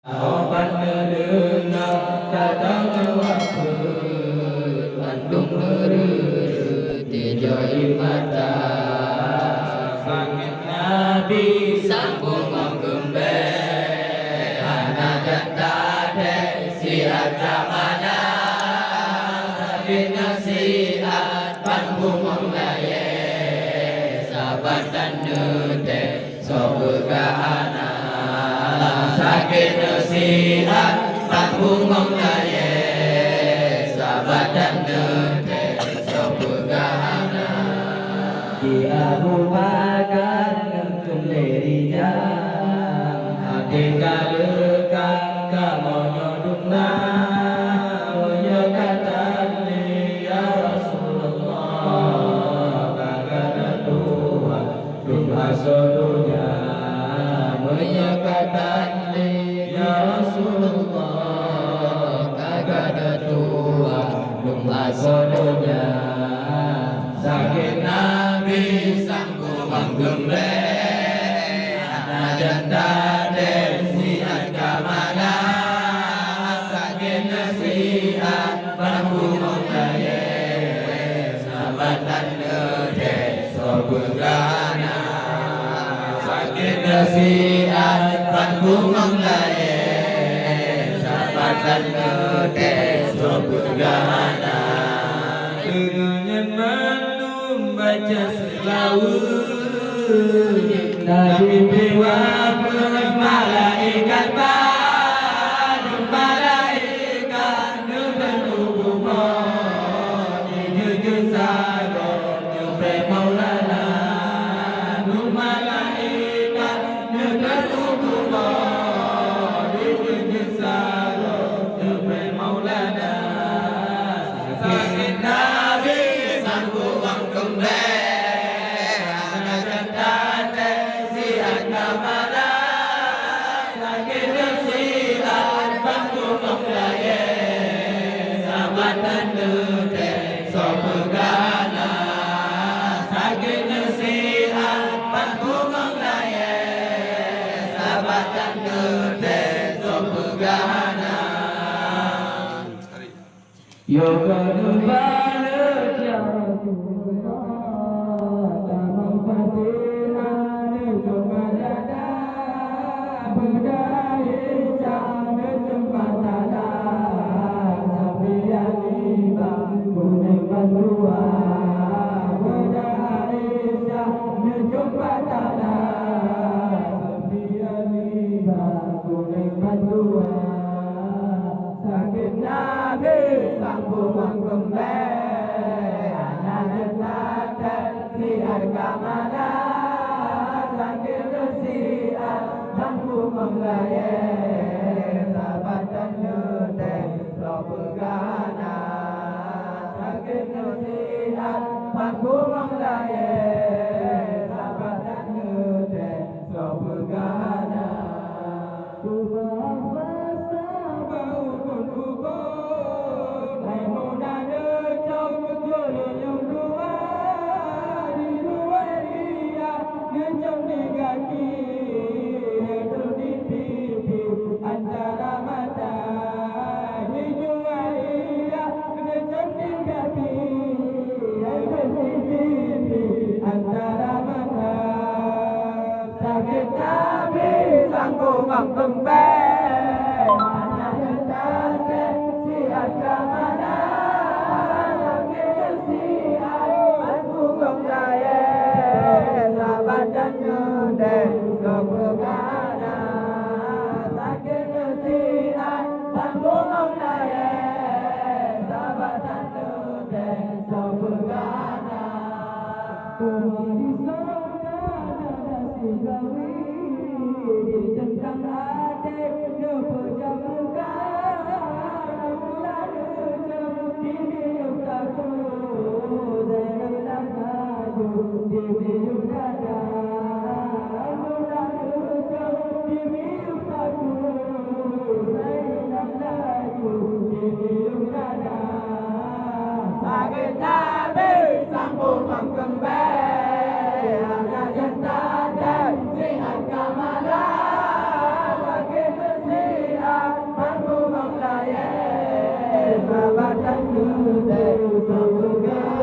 Obat mendengar datang waktu Bandung merut dijoi mata Sakit Nabi sambung mengembe Anak dan tade sihat ramana Sakit nasihat panggung mengaye Sahabat dan nete sobegana Sakit nasihat panggung mengaye Sahabat dan nete sobegana Dia Bakar nentun dirinya Hati kalekan kamonya dumna Menyekatan ni ya Rasulullah Kagak tua dumha sodunya Menyekatan ni ya Rasulullah Kagak tua dumha sodunya Sakit Nabi sanggup menggembe Anak dan tade sihat kamana Sakit nasihat panggung mengaye Sahabat dan nede sobegana Sakit nasihat panggung mengaye Sahabat dan nede sobegana Dengan mendung baca selawat Nabi biwa malaikat badung malaikat nubenubumon Jujur sago nyupe maulana Nu malaikat nubenubumon Jujur sago nyupe maulana Sakit Nabi sanggup menggembe Anak dan tade sihat kamana Sakit nasihat panggung mengaye Sahabat dan nete sobegana Sakit nasihat panggung mengaye Sahabat dan nete sobegana Yoga nubalet ya Rasulullah Tamang patina necoba dada Budaya jam necoba dada Sabian ibang kuning bandua Budaya jam necoba dada Sabian ibang kuning bandua Sakit Nabi sambung mengembe Anak dan tade sihat kamana Sakit nasihat panggung mengaye Sahabat dan nete sobegana Sakit nasihat panggung mengaye Sahabat dan nete sobegana Antara mata dijualia ngecem di kaki antara mata sakit Nabi sanggup mengembe Anak dan tade sihat kamana Sakit nasihat panggung mengaye Sahabat dan nede sobegana Sakit nasihat panggung mengaye Sahabat dan nede sobegana Kemari saudara nasi gawi Ditentang adik nepejam muka Mula necam dimium takut Zainab dan maju dimium dada Mula necam dimium takut Zainab maju dimium dada Sakit Nabi sambung mengembe Anak dan tade sihat kamana Sakit badan dudek semoga